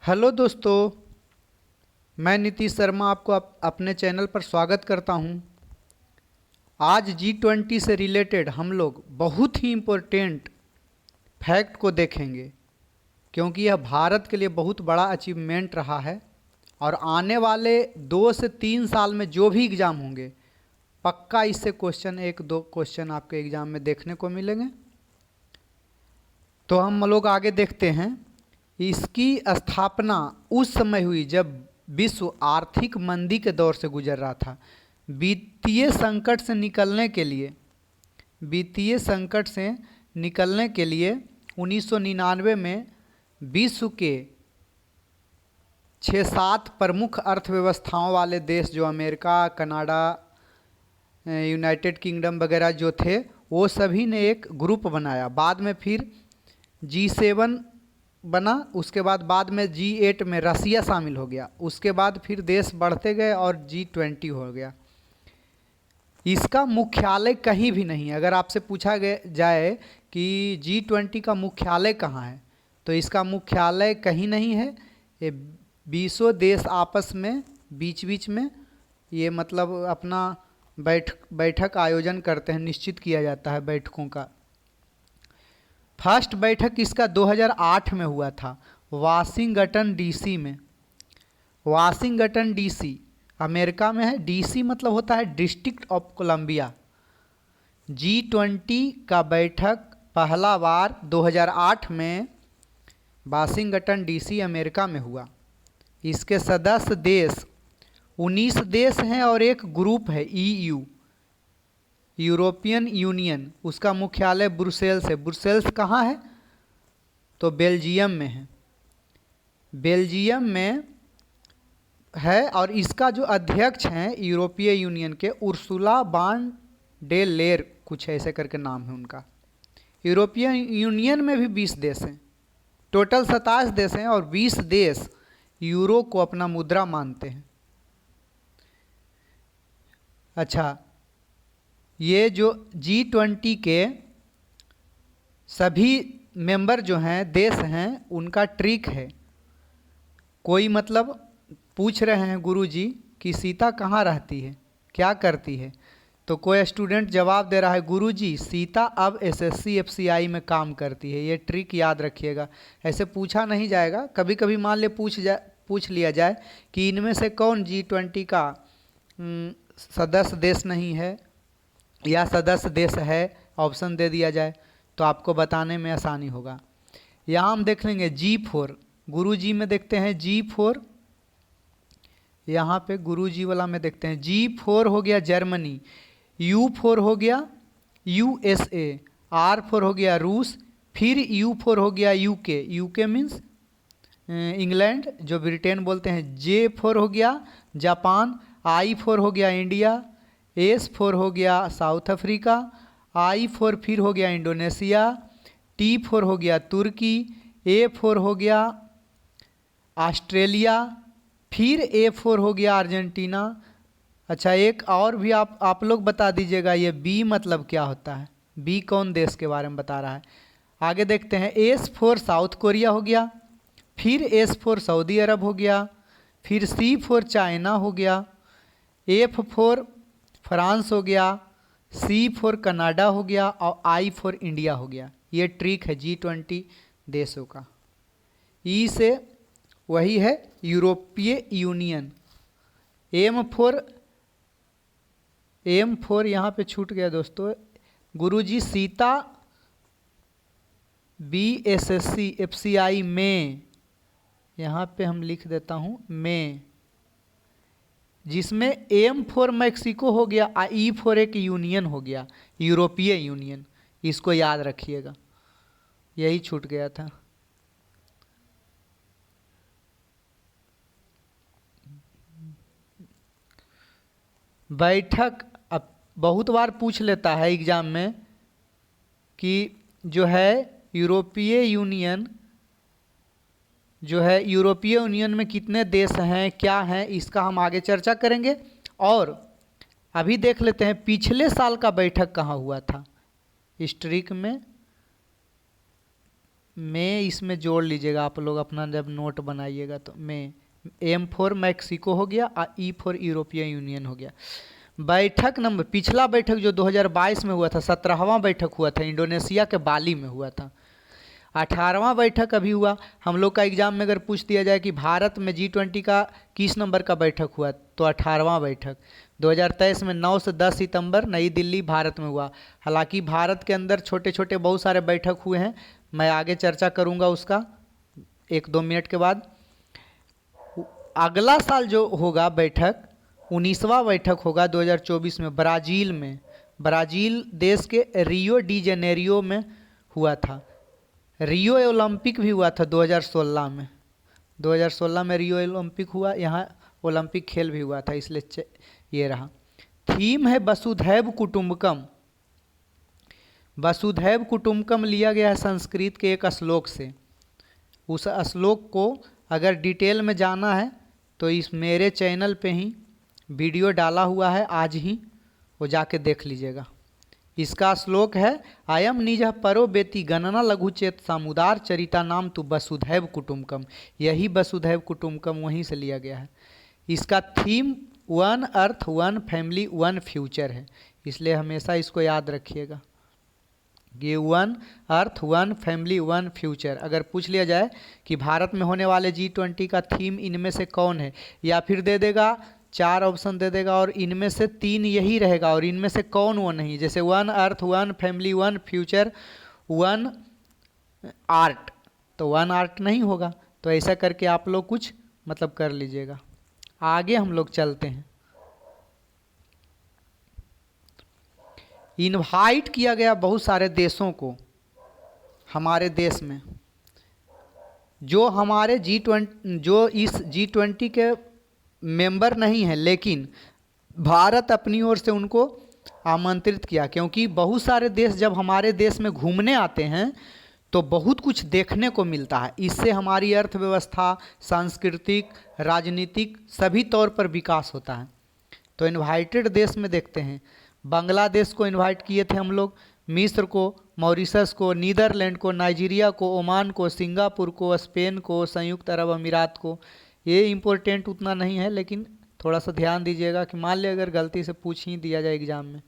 Hello दोस्तों, मैं नीतीश शर्मा आपको अपने चैनल पर स्वागत करता हूं। आज G20 से रिलेटेड हम लोग बहुत ही इम्पोर्टेंट फैक्ट को देखेंगे, क्योंकि यह भारत के लिए बहुत बड़ा अचीवमेंट रहा है और आने वाले 2 से 3 साल में जो भी एग्ज़ाम होंगे, पक्का इससे क्वेश्चन 1-2 क्वेश्चन आपके एग्ज़ाम में देखने को मिलेंगे। तो हम लोग आगे देखते हैं। इसकी स्थापना उस समय हुई जब विश्व आर्थिक मंदी के दौर से गुजर रहा था। वित्तीय संकट से निकलने के लिए 1999 में विश्व के 6-7 प्रमुख अर्थव्यवस्थाओं वाले देश, जो अमेरिका, कनाडा, यूनाइटेड किंगडम वगैरह जो थे, वो सभी ने एक ग्रुप बनाया। बाद में फिर G7 बना। उसके बाद में G8 में रसिया शामिल हो गया। उसके बाद फिर देश बढ़ते गए और G20 हो गया। इसका मुख्यालय कहीं भी नहीं है। अगर आपसे पूछा जाए कि G20 का मुख्यालय कहाँ है, तो इसका मुख्यालय कहीं नहीं है। ये 20 देश आपस में बीच में ये मतलब अपना बैठक आयोजन करते हैं, निश्चित किया जाता है बैठकों का। फर्स्ट बैठक इसका 2008 में हुआ था, वाशिंगटन डीसी में। वाशिंगटन डीसी अमेरिका में है। डीसी मतलब होता है डिस्ट्रिक्ट ऑफ कोलंबिया। G20 का बैठक पहला बार 2008 में वाशिंगटन डीसी अमेरिका में हुआ। इसके सदस्य देश 19 देश हैं और एक ग्रुप है EU, यूरोपियन यूनियन। उसका मुख्यालय ब्रुसेल्स है। ब्रुसेल्स कहाँ है? तो बेल्जियम में है। बेल्जियम में है। और इसका जो अध्यक्ष हैं यूरोपीय यूनियन के, उर्सुला वान डेर लेयर, कुछ ऐसे करके नाम है उनका। यूरोपीय यूनियन में भी 20 देश हैं। टोटल 27 देश हैं और 20 देश यूरो को अपना मुद्रा मानते हैं। अच्छा, ये जो G20 के सभी मेंबर जो हैं, देश हैं, उनका ट्रिक है। कोई मतलब पूछ रहे हैं गुरुजी कि सीता कहाँ रहती है, क्या करती है, तो कोई स्टूडेंट जवाब दे रहा है, गुरुजी सीता अब SSC FCI में काम करती है। ये ट्रिक याद रखिएगा। ऐसे पूछा नहीं जाएगा। कभी कभी मान ले पूछ लिया जाए कि इनमें से कौन G20 का सदस्य देश नहीं है या सदस्य देश है, ऑप्शन दे दिया जाए तो आपको बताने में आसानी होगा। यहाँ हम देख लेंगे G4। गुरुजी में देखते हैं G4। यहाँ पे गुरुजी वाला में देखते हैं G4 हो गया जर्मनी, U4 हो गया USA, R4 हो गया रूस, फिर U4 हो गया UK मीन्स इंग्लैंड, जो ब्रिटेन बोलते हैं। J4 हो गया जापान, I4 हो गया इंडिया, S4 हो गया साउथ अफ्रीका, I4 फिर हो गया इंडोनेशिया, T4 हो गया तुर्की, A4 हो गया ऑस्ट्रेलिया, फिर A4 हो गया अर्जेंटीना। अच्छा, एक और भी आप लोग बता दीजिएगा, ये B मतलब क्या होता है? B कौन देश के बारे में बता रहा है? आगे देखते हैं। S4 साउथ कोरिया हो गया, फिर S4 सऊदी अरब हो गया, फिर C4 चाइना हो गया, F4 फ्रांस हो गया, C4 कनाडा हो गया और I4 इंडिया हो गया। ये ट्रिक है G20 देशों का। E से वही है यूरोपीय यूनियन। M4 यहाँ पे छूट गया दोस्तों। गुरुजी सीता BSSC FCI में, यहाँ पे हम लिख देता हूँ में, जिसमें M4 मैक्सिको हो गया, E4 एक यूनियन हो गया, यूरोपीय यूनियन। इसको याद रखिएगा, यही छूट गया था। बैठक अब बहुत बार पूछ लेता है एग्जाम में कि जो है यूरोपीय यूनियन, जो है यूरोपीय यूनियन में कितने देश हैं, क्या हैं, इसका हम आगे चर्चा करेंगे। और अभी देख लेते हैं पिछले साल का बैठक कहाँ हुआ था। इस ट्रिक में में इसमें जोड़ लीजिएगा आप लोग अपना जब नोट बनाइएगा तो। में M फॉर मैक्सिको हो गया और E फॉर यूरोपियन यूनियन हो गया। बैठक नंबर, पिछला बैठक जो 2022 में हुआ था, 17वां बैठक हुआ था, इंडोनेशिया के बाली में हुआ था। 18वां बैठक अभी हुआ। हम लोग का एग्जाम में अगर पूछ दिया जाए कि भारत में G20 का किस नंबर का बैठक हुआ, तो 18वां बैठक 2023 में 9 से 10 सितंबर नई दिल्ली भारत में हुआ। हालांकि भारत के अंदर छोटे छोटे बहुत सारे बैठक हुए हैं, मैं आगे चर्चा करूंगा उसका 1-2 मिनट के बाद। अगला साल जो होगा बैठक, 19वां बैठक होगा 2024 में ब्राज़ील में। ब्राज़ील देश के रियो डी जेनेरियो में हुआ था। रियो ओलंपिक भी हुआ था 2016 में। 2016 में रियो ओलंपिक हुआ, यहाँ ओलंपिक खेल भी हुआ था, इसलिए ये रहा। थीम है वसुधैव कुटुंबकम। वसुधैव कुटुंबकम लिया गया है संस्कृत के एक श्लोक से। उस श्लोक को अगर डिटेल में जाना है तो इस मेरे चैनल पे ही वीडियो डाला हुआ है, आज ही वो जाके देख लीजिएगा। इसका श्लोक है, अयम निज परो बेति गणना लघुचेत सामुदार चरिता नाम तु वसुधैव कुटुंबकम। यही वसुधैव कुटुंबकम वहीं से लिया गया है। इसका theme one earth one family one future है, इसलिए हमेशा इसको याद रखिएगा। ये one earth one family one future. अगर पूछ लिया जाए कि भारत में होने वाले G20 का थीम इनमें से कौन है, या फिर दे देगा 4 ऑप्शन दे देगा और इनमें से 3 यही रहेगा और इनमें से कौन वो नहीं, जैसे one earth one family one future one art, तो वन आर्ट नहीं होगा। तो ऐसा करके आप लोग कुछ मतलब कर लीजिएगा। आगे हम लोग चलते हैं। इनवाइट किया गया बहुत सारे देशों को हमारे देश में, जो हमारे जो इस G20 के मेंबर नहीं है, लेकिन भारत अपनी ओर से उनको आमंत्रित किया। क्योंकि बहुत सारे देश जब हमारे देश में घूमने आते हैं तो बहुत कुछ देखने को मिलता है। इससे हमारी अर्थव्यवस्था, सांस्कृतिक, राजनीतिक सभी तौर पर विकास होता है। तो इनवाइटेड देश में देखते हैं, बांग्लादेश को इनवाइट किए थे हम लोग, मिस्र को, मॉरिशस को, नीदरलैंड को, नाइजीरिया को, ओमान को, सिंगापुर को, स्पेन को, संयुक्त अरब अमीरात को। ये इम्पोर्टेंट उतना नहीं है, लेकिन थोड़ा सा ध्यान दीजिएगा कि मान लिया अगर गलती से पूछ ही दिया जाए एग्जाम में।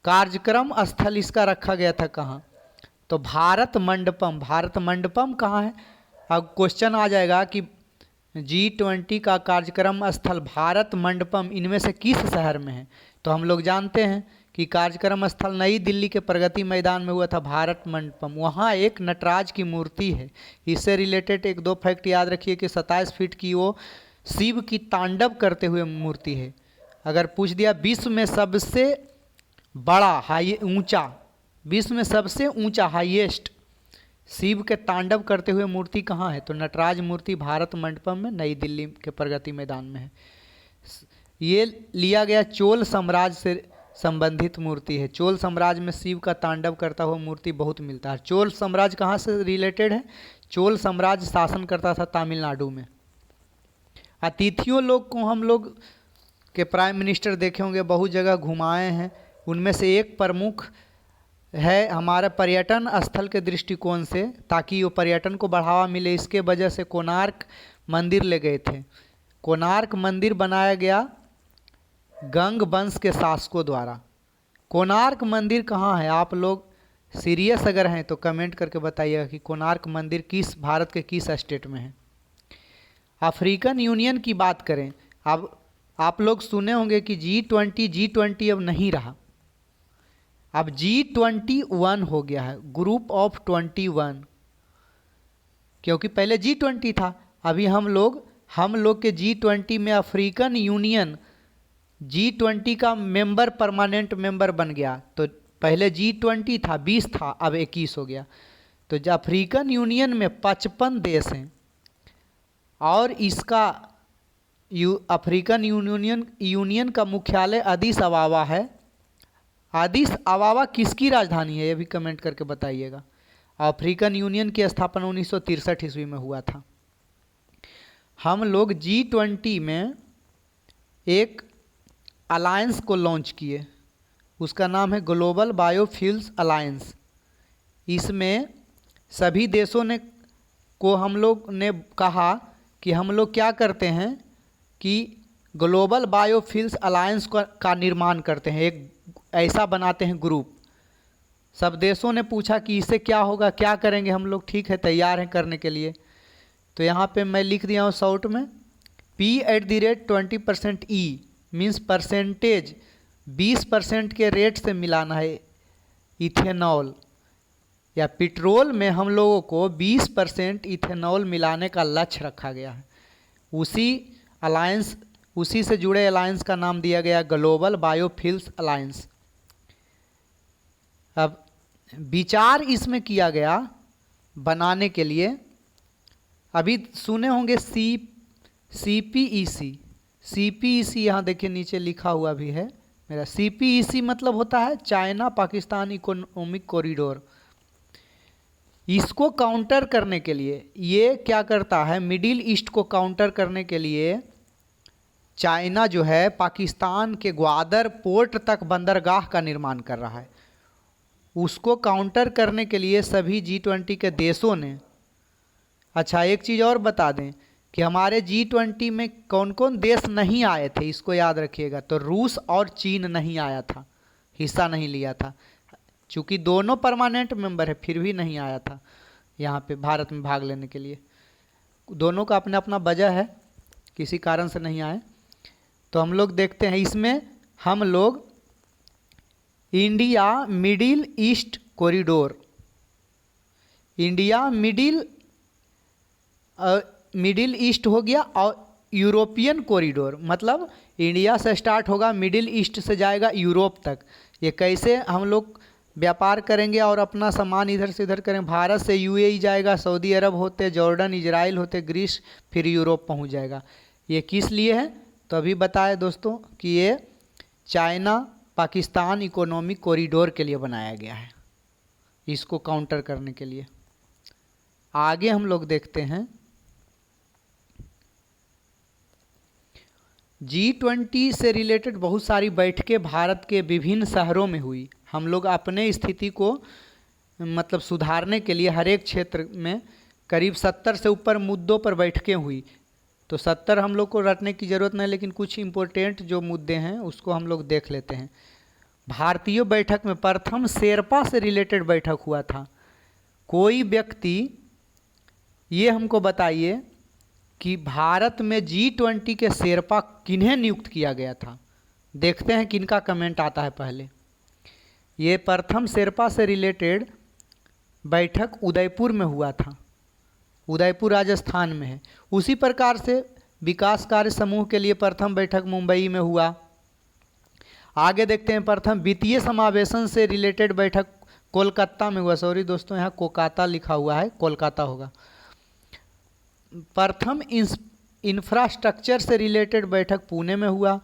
कार्यक्रम स्थल इसका रखा गया था कहाँ, तो भारत मंडपम। भारत मंडपम कहाँ है? अब क्वेश्चन आ जाएगा कि G20 का कार्यक्रम स्थल भारत मंडपम इनमें से किस शहर में है? तो हम लोग जानते हैं कि कार्यक्रम स्थल नई दिल्ली के प्रगति मैदान में हुआ था, भारत मंडपम। वहाँ एक नटराज की मूर्ति है। इससे रिलेटेड 1-2 फैक्ट याद रखिए कि 27 फीट की वो शिव की तांडव करते हुए मूर्ति है। अगर पूछ दिया विश्व में सबसे बड़ा ऊंचा, विश्व में सबसे ऊंचा हाईएस्ट शिव के तांडव करते हुए मूर्ति कहाँ है, तो नटराज मूर्ति भारत मंडपम में नई दिल्ली के प्रगति मैदान में है। ये लिया गया चोल साम्राज्य से संबंधित मूर्ति है। चोल साम्राज्य में शिव का तांडव करता हुआ मूर्ति बहुत मिलता है। चोल साम्राज्य कहाँ से रिलेटेड है? चोल साम्राज्य शासन करता था तमिलनाडु में। अतिथियों लोग को हम लोग के प्राइम मिनिस्टर देखे होंगे, बहुत जगह घुमाए हैं। उनमें से एक प्रमुख है हमारे पर्यटन स्थल के दृष्टिकोण से, ताकि वो पर्यटन को बढ़ावा मिले, इसके वजह से कोणार्क मंदिर ले गए थे। कोणार्क मंदिर बनाया गया गंग वंश के शासकों द्वारा। कोणार्क मंदिर कहाँ है? आप लोग सीरियस अगर हैं तो कमेंट करके बताइएगा कि कोणार्क मंदिर किस भारत के किस स्टेट में है। अफ्रीकन यूनियन की बात करें, अब आप लोग सुने होंगे कि G20 अब नहीं रहा, अब G21 हो गया है, ग्रुप ऑफ 21। क्योंकि पहले G20 था, अभी हम लोग के G20 में अफ्रीकन यूनियन G20 का मेंबर, परमानेंट मेंबर बन गया। तो पहले G20 था, 20 था, अब 21 हो गया। तो अफ्रीकन यूनियन में 55 देश हैं और इसका अफ्रीकन यूनियन का मुख्यालय अदीस अबाबा है। अदीस अबाबा किसकी राजधानी है, ये भी कमेंट करके बताइएगा। अफ्रीकन यूनियन की स्थापना 1963 ईस्वी में हुआ था। हम लोग G20 में एक अलायंस को लॉन्च किए, उसका नाम है ग्लोबल बायोफ्यूल्स अलायंस। इसमें सभी देशों ने को हम लोग ने कहा कि हम लोग क्या करते हैं कि ग्लोबल बायोफ्यूल्स अलायंस का निर्माण करते हैं, एक ऐसा बनाते हैं ग्रुप। सब देशों ने पूछा कि इससे क्या होगा, क्या करेंगे हम लोग, ठीक है तैयार हैं करने के लिए। तो यहाँ पे मैं लिख दिया हूँ शॉर्ट में, P@20% E मीन्स परसेंटेज 20% के रेट से मिलाना है इथेनॉल, या पेट्रोल में हम लोगों को 20% इथेनॉल मिलाने का लक्ष्य रखा गया है। उसी से जुड़े अलायंस का नाम दिया गया ग्लोबल बायोफ्यूल्स अलायंस। अब विचार इसमें किया गया बनाने के लिए, अभी सुने होंगे CPEC यहाँ देखिए नीचे लिखा हुआ भी है मेरा। CPEC मतलब होता है चाइना पाकिस्तान इकोनॉमिक कॉरिडोर। इसको काउंटर करने के लिए ये क्या करता है, मिडिल ईस्ट को काउंटर करने के लिए चाइना जो है पाकिस्तान के ग्वादर पोर्ट तक बंदरगाह का निर्माण कर रहा है। उसको काउंटर करने के लिए सभी G20 के देशों ने, अच्छा एक चीज़ और बता दें कि हमारे G20 में कौन कौन देश नहीं आए थे, इसको याद रखिएगा। तो रूस और चीन नहीं आया था, हिस्सा नहीं लिया था, चूँकि दोनों परमानेंट मेंबर है फिर भी नहीं आया था यहाँ पे भारत में भाग लेने के लिए। दोनों का अपना अपना वजह है, किसी कारण से नहीं आए। तो हम लोग देखते हैं इसमें हम लोग India middle east corridor, India middle east हो गया, और यूरोपियन कॉरिडोर मतलब इंडिया से स्टार्ट होगा, मिडिल ईस्ट से जाएगा यूरोप तक। ये कैसे हम लोग व्यापार करेंगे और अपना सामान इधर से इधर करेंगे, भारत से UAE जाएगा, सऊदी अरब होते जॉर्डन इजराइल होते ग्रीस, फिर यूरोप पहुंच जाएगा। ये किस लिए है तो अभी बताए दोस्तों कि ये चाइना पाकिस्तान इकोनॉमिक कॉरिडोर के लिए बनाया गया है, इसको काउंटर करने के लिए। आगे हम लोग देखते हैं G20 से रिलेटेड बहुत सारी बैठकें भारत के विभिन्न शहरों में हुई। हम लोग अपने स्थिति को मतलब सुधारने के लिए हर एक क्षेत्र में करीब 70 से ऊपर मुद्दों पर बैठकें हुई। तो 70 हम लोग को रटने की ज़रूरत नहीं, लेकिन कुछ इम्पोर्टेंट जो मुद्दे हैं उसको हम लोग देख लेते हैं। भारतीय बैठक में प्रथम शेरपा से रिलेटेड बैठक हुआ था। कोई व्यक्ति ये हमको बताइए कि भारत में G20 के शेरपा किन्हें नियुक्त किया गया था। देखते हैं किनका कमेंट आता है पहले। ये प्रथम शेरपा से रिलेटेड बैठक उदयपुर में हुआ था, उदयपुर राजस्थान में है। उसी प्रकार से विकास कार्य समूह के लिए प्रथम बैठक मुंबई में हुआ। आगे देखते हैं प्रथम वित्तीय समावेशन से रिलेटेड बैठक कोलकाता में हुआ। सॉरी दोस्तों यहाँ कोलकाता लिखा हुआ है, कोलकाता होगा। प्रथम इंफ्रास्ट्रक्चर से रिलेटेड बैठक पुणे में हुआ।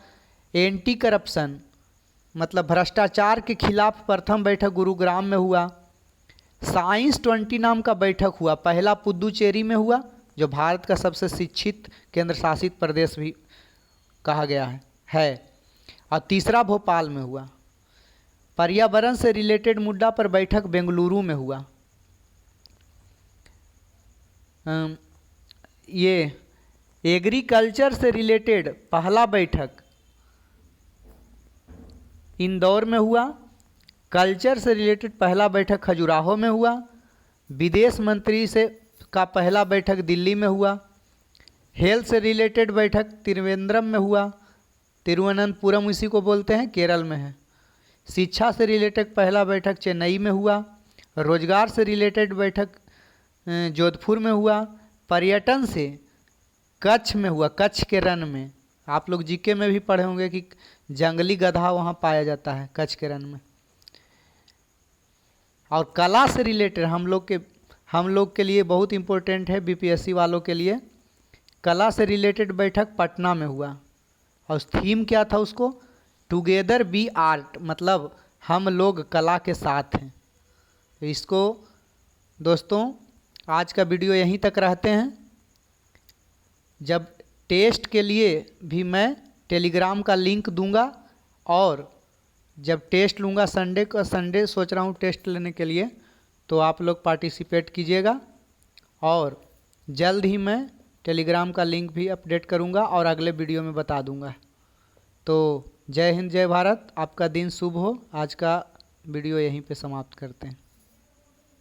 एंटी करप्शन मतलब भ्रष्टाचार के खिलाफ प्रथम बैठक गुरुग्राम में हुआ। साइंस 20 नाम का बैठक हुआ, पहला पुदुचेरी में हुआ, जो भारत का सबसे शिक्षित केंद्र शासित प्रदेश भी कहा गया है। और तीसरा भोपाल में हुआ। पर्यावरण से रिलेटेड मुद्दा पर बैठक बेंगलुरु में हुआ। ये एग्रीकल्चर से रिलेटेड पहला बैठक इंदौर में हुआ। कल्चर से रिलेटेड पहला बैठक खजुराहो में हुआ। विदेश मंत्री से का पहला बैठक दिल्ली में हुआ। हेल्थ से रिलेटेड बैठक त्रिवेंद्रम में हुआ, तिरुवनंतपुरम इसी को बोलते हैं, केरल में है। शिक्षा से रिलेटेड पहला बैठक चेन्नई में हुआ। रोजगार से रिलेटेड बैठक जोधपुर में हुआ। पर्यटन से कच्छ में हुआ, कच्छ के रण में। आप लोग जीके में भी पढ़े होंगे कि जंगली गधा वहाँ पाया जाता है कच्छ के रण में। और कला से रिलेटेड हम लोग के लिए बहुत इम्पोर्टेंट है, बीपीएससी वालों के लिए। कला से रिलेटेड बैठक पटना में हुआ। और थीम क्या था उसको, टुगेदर बी आर्ट, मतलब हम लोग कला के साथ हैं। इसको दोस्तों आज का वीडियो यहीं तक रहते हैं। जब टेस्ट के लिए भी मैं टेलीग्राम का लिंक दूंगा, और जब टेस्ट लूँगा संडे सोच रहा हूँ टेस्ट लेने के लिए, तो आप लोग पार्टिसिपेट कीजिएगा। और जल्द ही मैं टेलीग्राम का लिंक भी अपडेट करूंगा और अगले वीडियो में बता दूंगा। तो जय हिंद जय भारत, आपका दिन शुभ हो। आज का वीडियो यहीं पे समाप्त करते हैं।